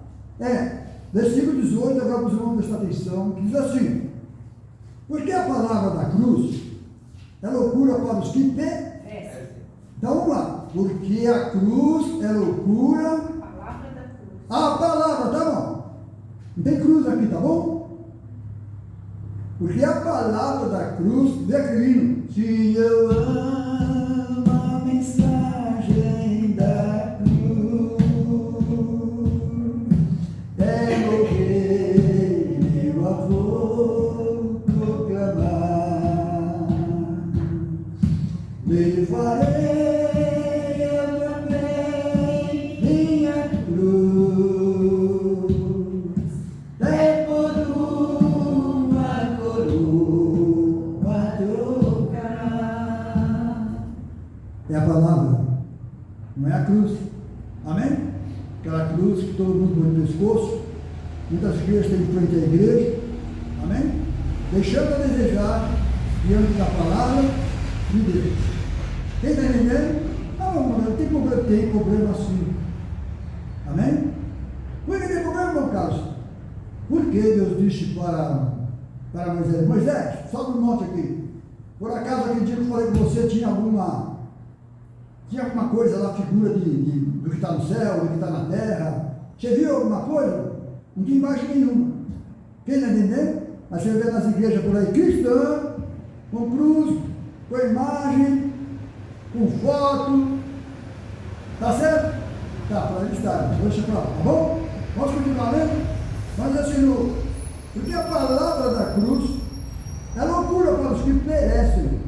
Versículo 18, agora os irmãos prestar atenção, que diz assim: porque a palavra da cruz é loucura para os que perecem. Então vamos lá. Porque a cruz é loucura. A palavra da cruz. A palavra, tá bom? Não tem cruz aqui, tá bom? Porque a palavra da cruz, vê aquele hino. Se eu amo a mensagem da cruz, é o que eu vou proclamar. Levarei eu também minha cruz, é por uma coroa trocar. É a palavra, não é a cruz. Amém? Aquela cruz que todo mundo põe no pescoço. Muitas igrejas têm de frente à igreja. Amém? Deixando a desejar diante da palavra de Deus. Quem está entendendo? Não tem problema, tem problema sim. Amém? Por que tem problema, meu caso? Por que Deus disse para Moisés: Moisés, sobe no monte aqui. Por acaso aquele dia que eu falei com você tinha alguma Tinha alguma coisa lá, figura do que está no céu, do que está na terra. Você viu alguma coisa? Não tinha imagem nenhuma. Quem está entendendo? Mas você vê nas igrejas por aí, cristã, com cruz, com imagem, com foto. Tá certo? Tá, para ele estar. Deixa pra lá, tá bom? Vamos continuar lendo? Mas assim, porque a palavra da cruz é loucura para os que perecem.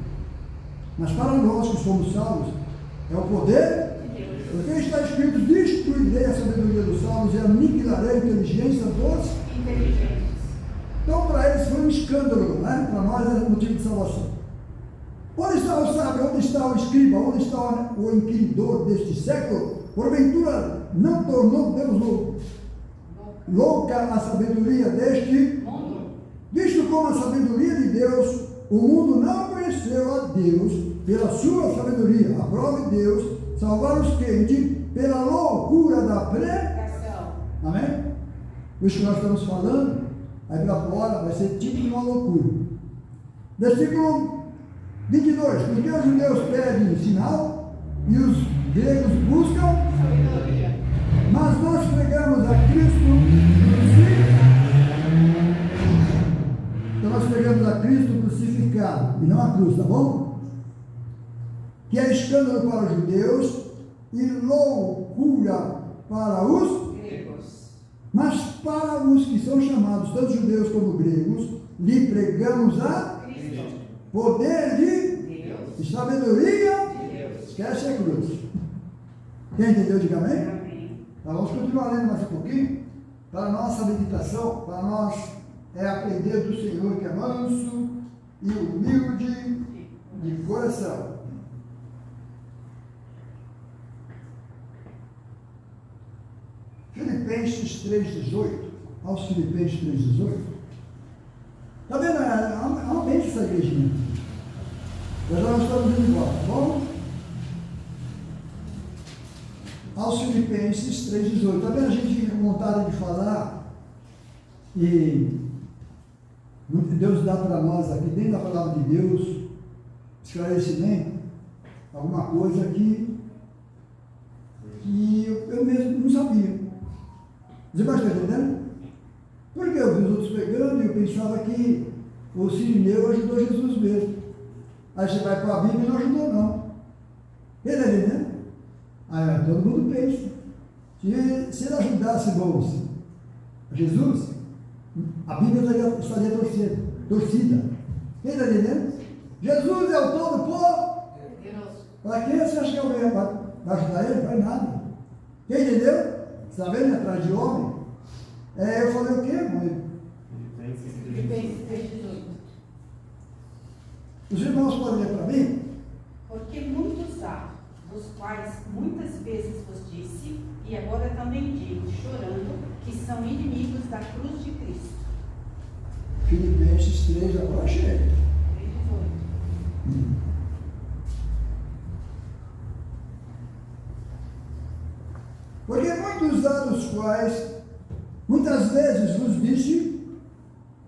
Mas para nós que somos salvos, é o poder. Porque está escrito: destruirei a sabedoria dos salvos e aniquilarei a inteligência dos Inteligentes. Então, para eles foi um escândalo, né? Para nós é motivo de salvação. Onde está o sábio? Onde está o escriba? Onde está o inquiridor deste século? Porventura, não tornou Deus louca a sabedoria deste Mundo. Visto como a sabedoria de Deus, o mundo não conheceu a Deus pela sua sabedoria. Aprove Deus salvar os crentes pela loucura da Pregação. Amém? Isso que nós estamos falando, aí para fora vai ser tipo de uma loucura. Versículo 22. Porque os judeus pedem sinal e os gregos buscam, Sabedoria. mas nós pregamos a Cristo crucificado. Então nós pregamos a Cristo crucificado e não a cruz, tá bom? Que é escândalo para os judeus e loucura para os Gregos. Mas para os que são chamados, tanto judeus como gregos, lhe pregamos a Cristo. poder de Deus. e sabedoria. De Deus. Esquece a cruz. Quem entendeu, diga amém? Amém. Então, vamos continuar lendo mais um pouquinho. Para a nossa meditação, para nós aprender do Senhor que é manso e humilde de coração. Filipenses 3,18. Aos Filipenses 3,18. Está vendo? É uma bênção essa igrejinha. Nós já estamos indo embora, tá bom? Aos Filipenses 3,18. Está vendo? A gente fica com vontade de falar e Deus dá para nós aqui, dentro da palavra de Deus, esclarecimento, alguma coisa que eu mesmo não sabia. Você vai estar entendendo? Porque eu vi os outros pregando e eu pensava que o Sirineu ajudou Jesus mesmo. Aí você vai para a Bíblia e não ajudou não. Ele está entendendo? Aí todo mundo pensa. Se ele ajudasse, irmãos, Jesus, a Bíblia estaria torcida. Ele está entendendo? Jesus é o todo por. Deus. Para quem você acha que alguém vai ajudar ele? Vai nada. Quem entendeu? Está vendo? Atrás de homem. Eu falei o quê, mãe? Filipenses 3,18. Os irmãos podem ler para mim? Porque muitos há, dos quais muitas vezes vos disse, e agora também digo, chorando, que são inimigos da cruz de Cristo. Filipenses 3, agora chega. 3,18. Porque muitos há dos quais muitas vezes vos disse,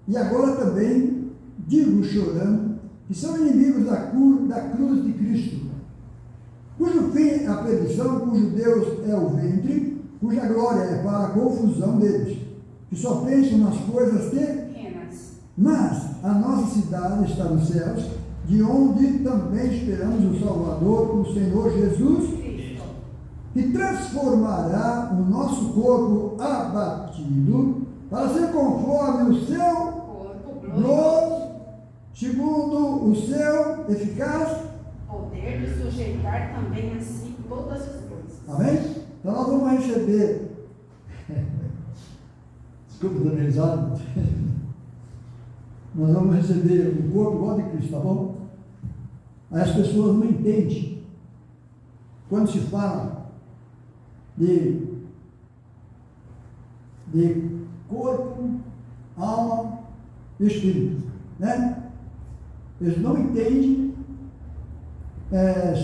e agora também digo chorando, que são inimigos da cruz de Cristo, cujo fim é a perdição, cujo Deus é o ventre, cuja glória é para a confusão deles, que só pensam nas coisas Pequenas. mas a nossa cidade está nos céus, de onde também esperamos o Salvador, o Senhor Jesus, Cristo. que transformará o nosso corpo abatido para ser conforme o seu Corpo, glória, glória, segundo o seu eficaz. poder de sujeitar também a si todas as coisas. Amém? Então nós vamos receber. Desculpa, dando risada. Nós vamos receber um corpo igual de Cristo, tá bom? Aí as pessoas não entendem. Quando se fala de corpo, alma e espírito, né? Eles não entendem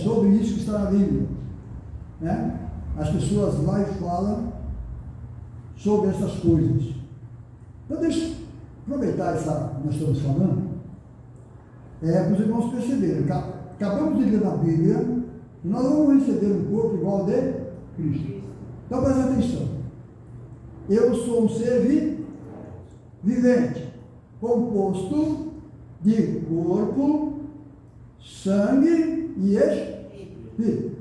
sobre isso que está na Bíblia, né? As pessoas lá e falam sobre essas coisas. Então deixa eu aproveitar essa que nós estamos falando, para os irmãos perceberem. Acabamos de ler na Bíblia E nós vamos receber um corpo igual ao de Cristo. Então presta atenção. Eu sou um ser vivente, composto de corpo, sangue e espírito.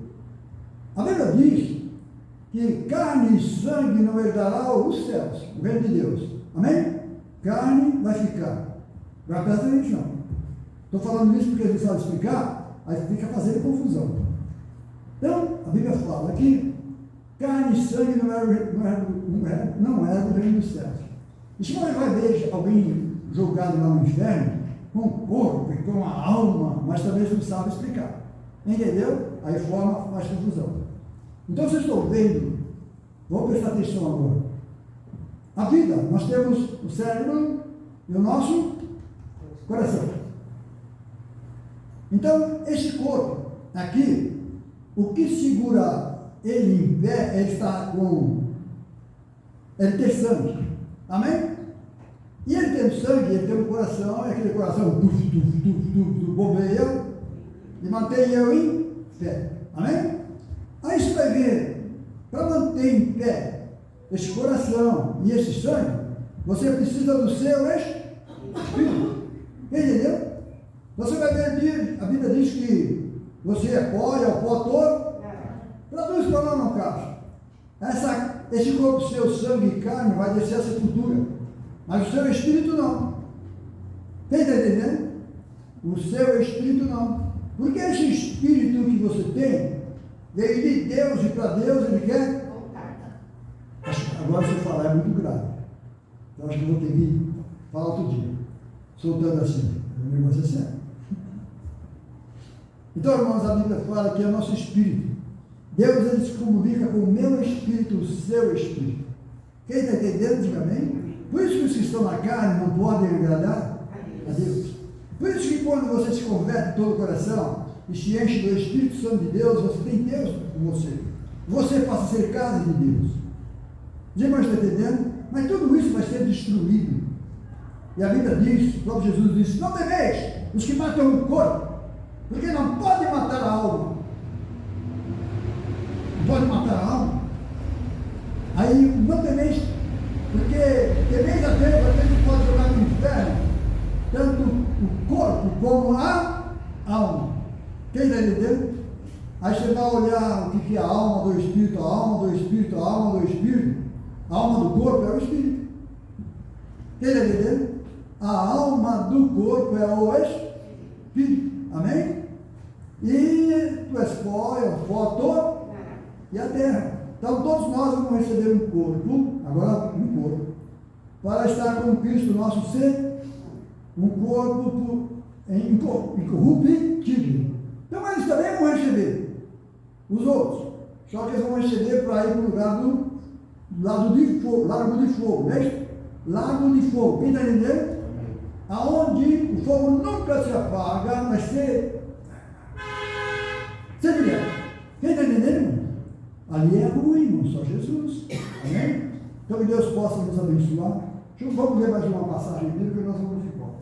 A Bíblia diz que carne e sangue não herdará os céus, o reino de Deus. Amém? Carne vai ficar. Vai prestar atenção. Estou falando isso porque eles sabem explicar, aí fica fazendo confusão. Então, a Bíblia fala que carne e sangue não é do reino dos céus. E se você vai ver alguém jogado lá no inferno, com o corpo e com a alma, mas também não sabe explicar. Entendeu? Aí forma mais confusão. Então vocês estão vendo, vamos prestar atenção agora. A vida, nós temos o cérebro e o nosso coração. Então, esse corpo aqui, o que segura ele em pé, ele tem sangue. Amém? E ele tem sangue, ele tem um coração, e aquele coração bombeia e mantém eu em pé. Amém? Aí você vai ver, para manter em pé esse coração e esse sangue, você precisa do seu espírito. Entendeu? Você vai ver, a Bíblia diz que você é pó, é o pó todo. Traduz para lá no caso. Esse corpo, seu sangue e carne vai descer à sepultura, mas o seu espírito não. Está entendendo? O seu espírito não. Porque esse espírito que você tem veio de Deus e para Deus ele quer voltar. Agora você falar é muito grave. Então acho que eu vou ter que falar outro dia. Soltando assim. O negócio é sério. Então, irmãos, a Bíblia fala que é o nosso espírito. Deus ele se comunica com o meu espírito, o seu espírito. Quem está entendendo, diga amém? Por isso que os que estão na carne não podem agradar a Deus. Por isso que quando você se converte todo o coração e se enche do Espírito Santo de Deus, você tem Deus com você. Você passa a ser casa de Deus. Os irmãos estão entendendo? Mas tudo isso vai ser destruído. E a Bíblia diz, o próprio Jesus disse, não temeis os que matam o corpo, porque não pode matar a alma. Não pode matar a alma. Aí não temeis, porque temeis a Deus, a Deus pode jogar no inferno, tanto o corpo como a alma. Quem está entendendo? Aí você vai olhar o que é a alma do espírito, a alma do espírito, a alma do espírito. A alma do corpo é o espírito. Quem está entendendo? A alma do corpo é o espírito. Amém? E tu és pó, é o pó todo e a terra. Então todos nós vamos receber um corpo, agora um corpo, para estar com Cristo nosso ser, um corpo incorruptível. Então eles também vão receber, os outros, só que eles vão receber para ir para o lugar do lago de fogo, né? Lago de fogo, quem está entendendo? Aonde o fogo nunca se apaga, vai ser sempre direto. Quem está entendendo? Ali é ruim, irmão, só Jesus. Amém? Então que Deus possa nos abençoar. Vamos ler mais uma passagem dele, que nós vamos embora.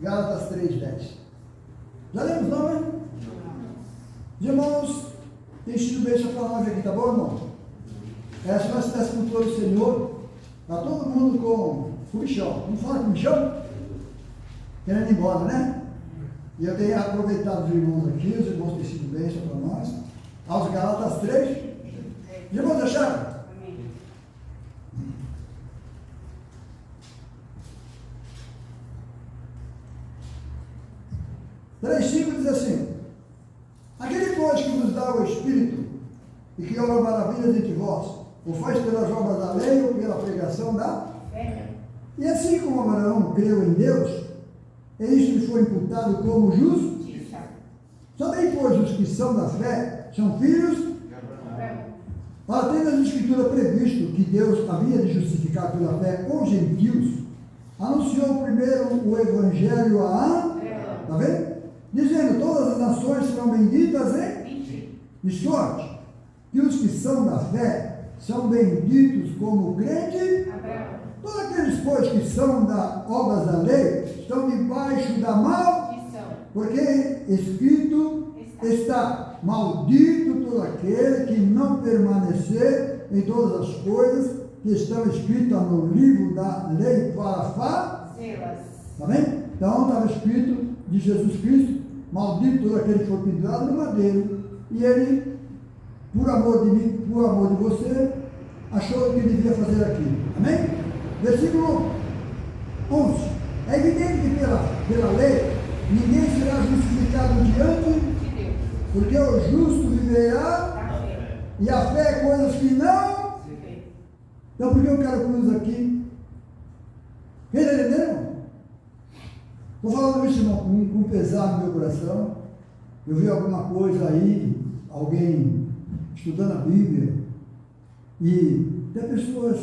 Gálatas 3:10. Já lemos, não, né? Irmãos, tem sido bênção para nós aqui, tá bom, irmão? Se nós estivéssemos com o Senhor, está todo mundo com o bichão. Não fala com o bichão? Querendo ir embora, né? E eu tenho aproveitado os irmãos aqui, os irmãos têm sido bênção para nós. Aos Gálatas 3. Os irmãos acharam? Amém. 3:5 diz assim: aquele, pois, que vos dá o Espírito e que obra maravilhas entre vós, o faz pelas obras da lei ou pela pregação da fé. E assim como Abraão creu em Deus, e isto lhe foi imputado como justiça. Também, pois, os que são da fé são filhos de Abraão. Ora, tendo a Escritura previsto que Deus havia de justificar pela fé os gentios, anunciou primeiro o Evangelho a está vendo? Dizendo, todas as nações serão benditas em de sorte, que os que são da fé são benditos como o crente. Abraão. Todos aqueles, pois, que são da obras da lei, estão debaixo da maldição, porque escrito está: maldito todo aquele que não permanecer em todas as coisas que estão escritas no livro da lei para fazê-las. Está bem? Então estava escrito de Jesus Cristo: maldito todo aquele que for pendurado no madeiro. E ele, por amor de mim, por amor de você, achou que devia fazer aquilo. Amém? Versículo 11. É evidente que pela lei ninguém será justificado diante De Deus. porque o justo viverá, Da fé. e a fé é coisas que não. De fé. Então por que eu quero cruz aqui? Quem está entendendo? Estou falando isso, irmão, com pesar no meu coração. Eu vi alguma coisa aí, alguém estudando a Bíblia, e tem pessoas,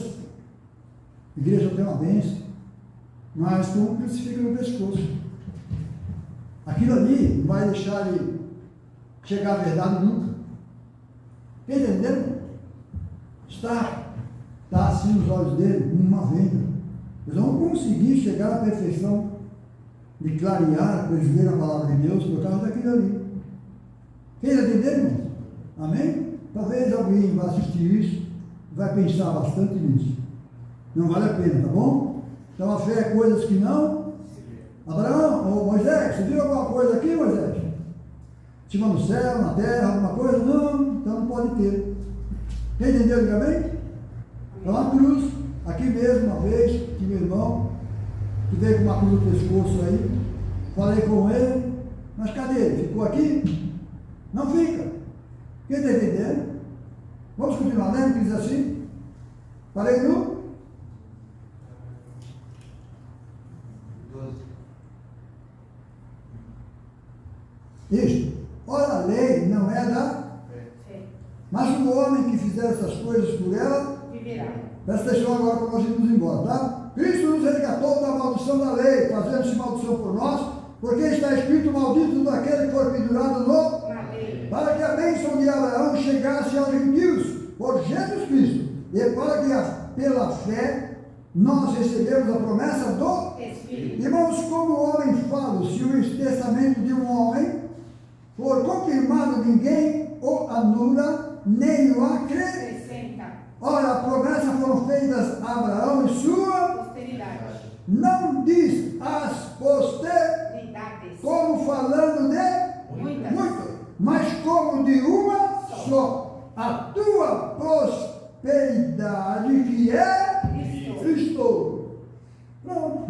a igreja tem uma bênção, mas com um crucifixo no pescoço. Aquilo ali não vai deixar ele chegar à verdade nunca. Está entendendo? Está assim nos olhos dele, como uma venda. Eles vão conseguir chegar à perfeição de clarear, para eles verem a palavra de Deus por causa daquilo ali. Está entendendo, irmãos? Amém? Talvez alguém vá assistir isso, vai pensar bastante nisso. Não vale a pena, tá bom? Então a fé é coisas que não. Abraão, ou Moisés, você viu alguma coisa aqui, Moisés? Cima no céu, na terra, alguma coisa? Não, então não pode ter. Quem entendeu, diga bem? Então a cruz, aqui mesmo, uma vez, que meu irmão, que veio com uma cruz no pescoço aí, falei com ele, mas cadê ele? Ficou aqui? Não fica. Quem está entendendo? Vamos continuar lendo, que diz assim? Falei no? 12. Isto. Ora, a lei não é da... Fé. Mas o homem que fizer essas coisas por ela, Viverá. presta atenção agora para nós irmos embora, tá? Cristo nos resgatou da maldição da lei, fazendo-se maldição por nós, porque está escrito: maldito daquele que for pendurado no... Na lei. Para que a bênção de Abraão chegasse aos gentios por Jesus Cristo, e para que pela fé nós recebemos a promessa do... Espírito. Irmãos, como o homem fala, se o testamento de um homem for confirmado, ninguém o anula, nem o acrescenta. 60. Ora, a promessa foram feitas a Abraão e sua, Posteridade. não diz as Unidades. como falando de Muitas. muito, mas como de uma só. A tua prosperidade, que é Cristo. Pronto.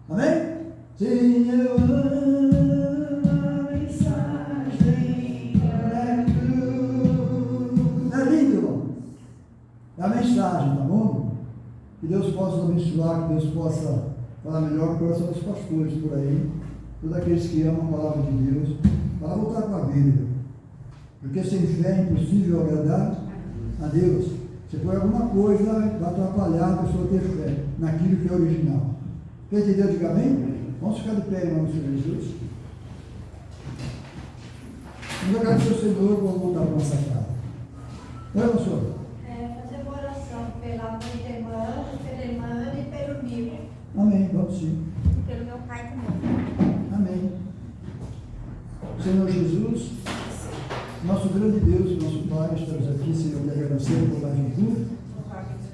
Amém? Sim, eu amo a mensagem da cruz. É lindo, irmão. É a mensagem, tá bom? Que Deus possa nos abençoar, que Deus possa falar melhor no coração dos pastores por aí, todos aqueles que amam a palavra de Deus, para voltar com a Bíblia. Porque sem fé é impossível agradar a Deus. Se for alguma coisa, vai atrapalhar a pessoa ter fé naquilo que é original. Quem entendeu, diga amém? Vamos ficar de pé em nome do Senhor Jesus. Vamos agradecer ao Senhor, vamos voltar para a nossa casa. Vamos, Senhor. Fazer uma oração pela minha irmã, pela irmã e pelo Nilo, Amém, vamos sim. e pelo meu pai também. Amém. Senhor Jesus, nosso grande Deus, nosso Pai, estamos aqui, Senhor, te agradecendo por mais um culto.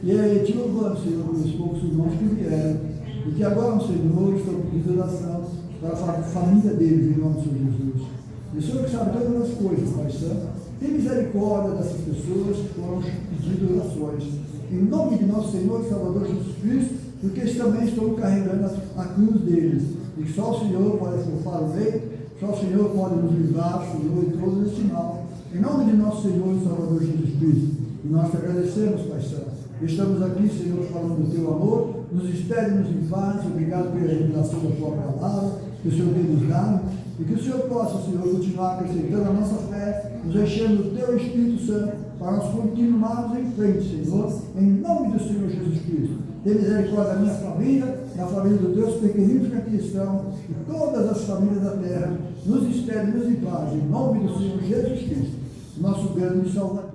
E aí, te louvando, Senhor, pelos poucos irmãos que vieram. E que agora, Senhor, estou pedindo oração para a família deles, em nome do Senhor Jesus. E o Senhor que sabe todas as coisas, Pai Santo, tem misericórdia dessas pessoas que foram pedindo orações. Em nome de nosso Senhor e Salvador Jesus Cristo, porque eles também estão carregando a cruz deles. E só o Senhor pode forfar o leito, só o Senhor pode nos livrar, Senhor, de todo esse mal. Em nome de nosso Senhor e Salvador Jesus Cristo. E nós te agradecemos, Pai Santo. Estamos aqui, Senhor, falando do teu amor. Nos espere-nos em paz. Obrigado pela revelação da tua palavra que o Senhor tem nos dado. E que o Senhor possa, Senhor, continuar acrescentando a nossa fé, nos enchendo do teu Espírito Santo, para nós continuarmos em frente, Senhor, em nome do Senhor Jesus Cristo. Tenha misericórdia da minha família, da família dos teus pequeninos que aqui estão, e todas as famílias da terra. Nos espere-nos em paz, em nome do Senhor Jesus Cristo, nosso grande Salvador.